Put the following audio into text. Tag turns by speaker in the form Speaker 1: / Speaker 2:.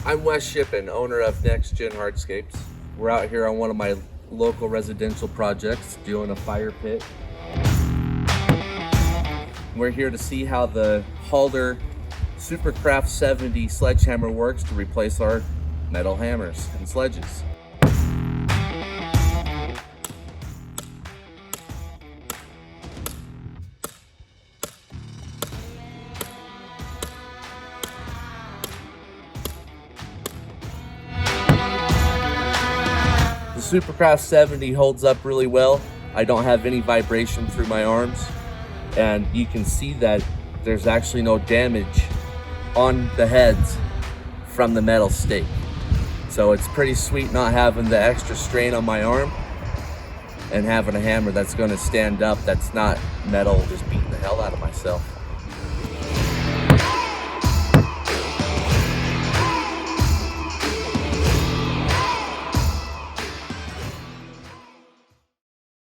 Speaker 1: I'm Wes Shippen, owner of Next Gen Hardscapes. We're out here on one of my local residential projects doing a fire pit. We're here to see how the Halder SUPERCRAFT 70 sledgehammer works to replace our metal hammers and sledges. The SUPERCRAFT 70 holds up really well. I don't have any vibration through my arms, and you can see that there's actually no damage on the heads from the metal stake. So it's pretty sweet not having the extra strain on my arm and having a hammer that's going to stand up, that's not metal just beating the hell out of myself.